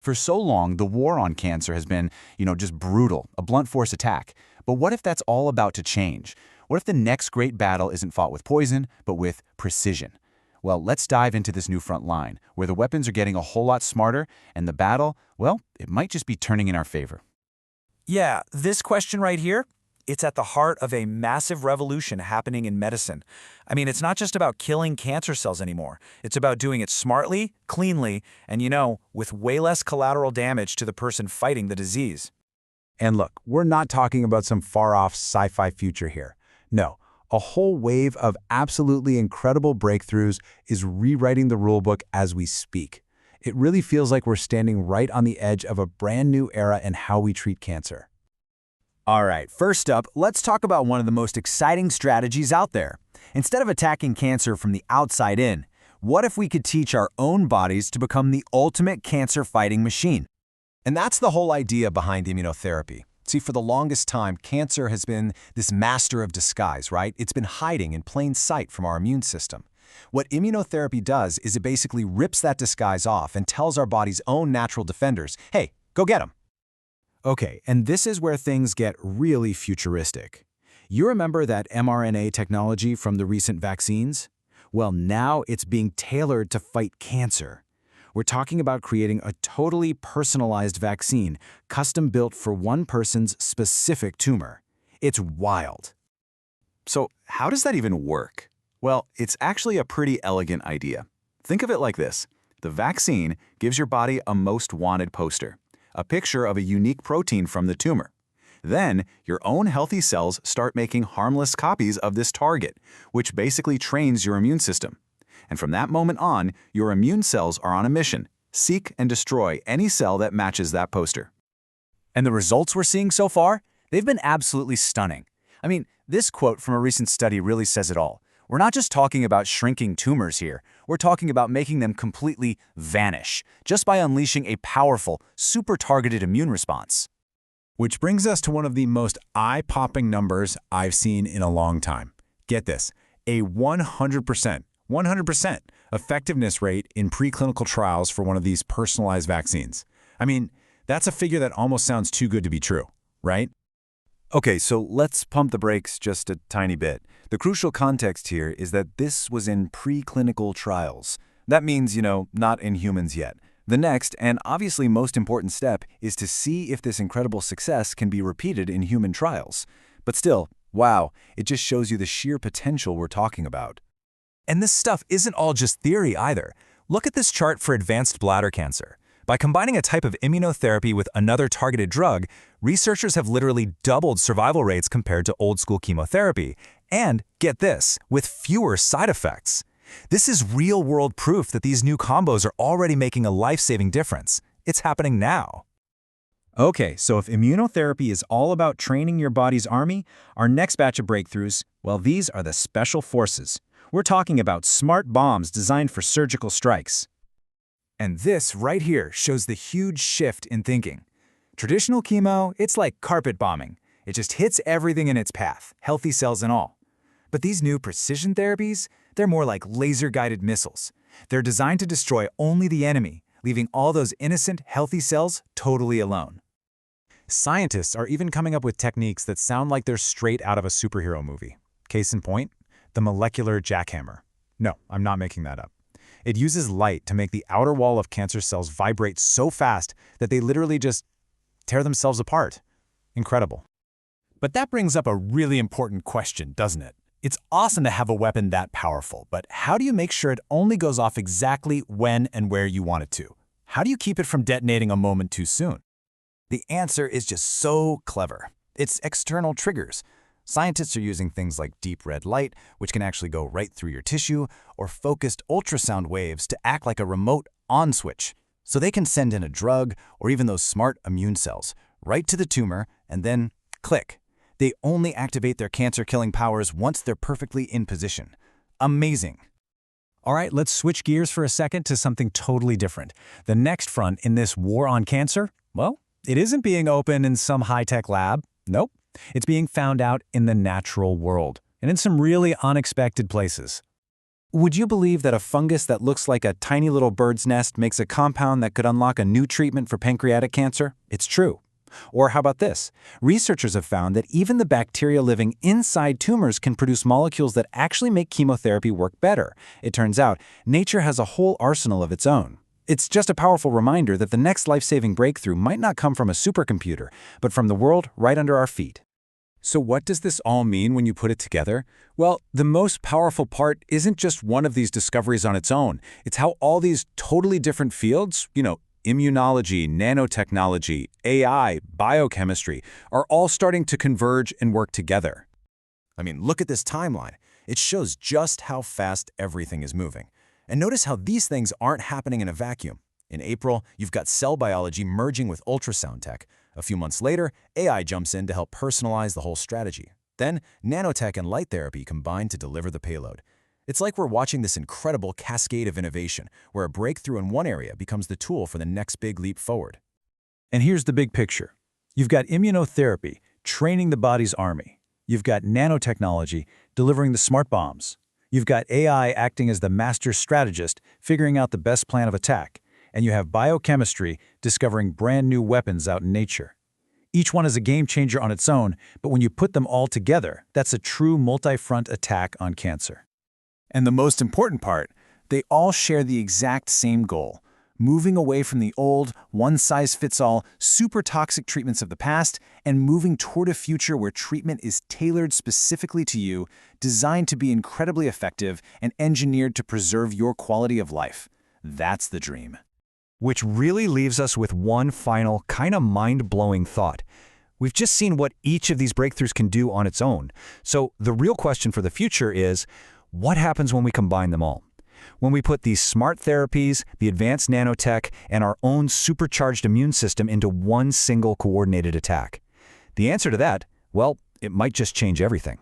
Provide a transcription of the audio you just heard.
For so long, the war on cancer has been, just brutal, a blunt force attack. But what if that's all about to change? What if the next great battle isn't fought with poison, but with precision? Well, let's dive into this new front line, where the weapons are getting a whole lot smarter, and the battle, well, it might just be turning in our favor. Yeah, this question right here, it's at the heart of a massive revolution happening in medicine. I mean, it's not just about killing cancer cells anymore. It's about doing it smartly, cleanly, and with way less collateral damage to the person fighting the disease. And look, we're not talking about some far-off sci-fi future here. No, a whole wave of absolutely incredible breakthroughs is rewriting the rulebook as we speak. It really feels like we're standing right on the edge of a brand new era in how we treat cancer. All right, first up, let's talk about one of the most exciting strategies out there. Instead of attacking cancer from the outside in, what if we could teach our own bodies to become the ultimate cancer-fighting machine? And that's the whole idea behind immunotherapy. See, for the longest time, cancer has been this master of disguise, right? It's been hiding in plain sight from our immune system. What immunotherapy does is it basically rips that disguise off and tells our body's own natural defenders, hey, go get them. Okay, and this is where things get really futuristic. You remember that mRNA technology from the recent vaccines? Well, now it's being tailored to fight cancer. We're talking about creating a totally personalized vaccine, custom-built for one person's specific tumor. It's wild. So how does that even work? Well, it's actually a pretty elegant idea. Think of it like this. The vaccine gives your body a most wanted poster, a picture of a unique protein from the tumor. Then, your own healthy cells start making harmless copies of this target, which basically trains your immune system. And from that moment on, your immune cells are on a mission: seek and destroy any cell that matches that poster. And the results we're seeing so far? They've been absolutely stunning. I mean, this quote from a recent study really says it all. We're not just talking about shrinking tumors here. We're talking about making them completely vanish, just by unleashing a powerful, super-targeted immune response. Which brings us to one of the most eye-popping numbers I've seen in a long time. Get this, a 100% effectiveness rate in preclinical trials for one of these personalized vaccines. I mean, that's a figure that almost sounds too good to be true, right? Okay, so let's pump the brakes just a tiny bit. The crucial context here is that this was in preclinical trials. That means, not in humans yet. The next, and obviously most important step, is to see if this incredible success can be repeated in human trials. But still, wow, it just shows you the sheer potential we're talking about. And this stuff isn't all just theory either. Look at this chart for advanced bladder cancer. By combining a type of immunotherapy with another targeted drug, researchers have literally doubled survival rates compared to old-school chemotherapy. And, get this, with fewer side effects. This is real-world proof that these new combos are already making a life-saving difference. It's happening now. Okay, so if immunotherapy is all about training your body's army, our next batch of breakthroughs, well, these are the special forces. We're talking about smart bombs designed for surgical strikes. And this right here shows the huge shift in thinking. Traditional chemo, it's like carpet bombing. It just hits everything in its path, healthy cells and all. But these new precision therapies, they're more like laser-guided missiles. They're designed to destroy only the enemy, leaving all those innocent, healthy cells totally alone. Scientists are even coming up with techniques that sound like they're straight out of a superhero movie. Case in point, the molecular jackhammer. No, I'm not making that up. It uses light to make the outer wall of cancer cells vibrate so fast that they literally just tear themselves apart. Incredible. But that brings up a really important question, doesn't it? It's awesome to have a weapon that powerful, but how do you make sure it only goes off exactly when and where you want it to? How do you keep it from detonating a moment too soon? The answer is just so clever. It's external triggers. Scientists are using things like deep red light, which can actually go right through your tissue, or focused ultrasound waves to act like a remote on switch. So they can send in a drug, or even those smart immune cells, right to the tumor, and then click. They only activate their cancer-killing powers once they're perfectly in position. Amazing. All right, let's switch gears for a second to something totally different. The next front in this war on cancer, well, it isn't being opened in some high-tech lab. Nope. It's being found out in the natural world, and in some really unexpected places. Would you believe that a fungus that looks like a tiny little bird's nest makes a compound that could unlock a new treatment for pancreatic cancer? It's true. Or how about this? Researchers have found that even the bacteria living inside tumors can produce molecules that actually make chemotherapy work better. It turns out, nature has a whole arsenal of its own. It's just a powerful reminder that the next life-saving breakthrough might not come from a supercomputer, but from the world right under our feet. So what does this all mean when you put it together? Well, the most powerful part isn't just one of these discoveries on its own. It's how all these totally different fields, immunology, nanotechnology, AI, biochemistry, are all starting to converge and work together. I mean, look at this timeline. It shows just how fast everything is moving. And notice how these things aren't happening in a vacuum. In April, you've got cell biology merging with ultrasound tech. A few months later, AI jumps in to help personalize the whole strategy. Then, nanotech and light therapy combine to deliver the payload. It's like we're watching this incredible cascade of innovation, where a breakthrough in one area becomes the tool for the next big leap forward. And here's the big picture. You've got immunotherapy, training the body's army. You've got nanotechnology, delivering the smart bombs. You've got AI acting as the master strategist, figuring out the best plan of attack. And you have biochemistry, discovering brand new weapons out in nature. Each one is a game changer on its own, but when you put them all together, that's a true multi-front attack on cancer. And the most important part, they all share the exact same goal: moving away from the old, one-size-fits-all, super toxic treatments of the past and moving toward a future where treatment is tailored specifically to you, designed to be incredibly effective, and engineered to preserve your quality of life. That's the dream. Which really leaves us with one final, kind of mind-blowing thought. We've just seen what each of these breakthroughs can do on its own. So the real question for the future is, what happens when we combine them all? When we put these smart therapies, the advanced nanotech, and our own supercharged immune system into one single coordinated attack? The answer to that, well, it might just change everything.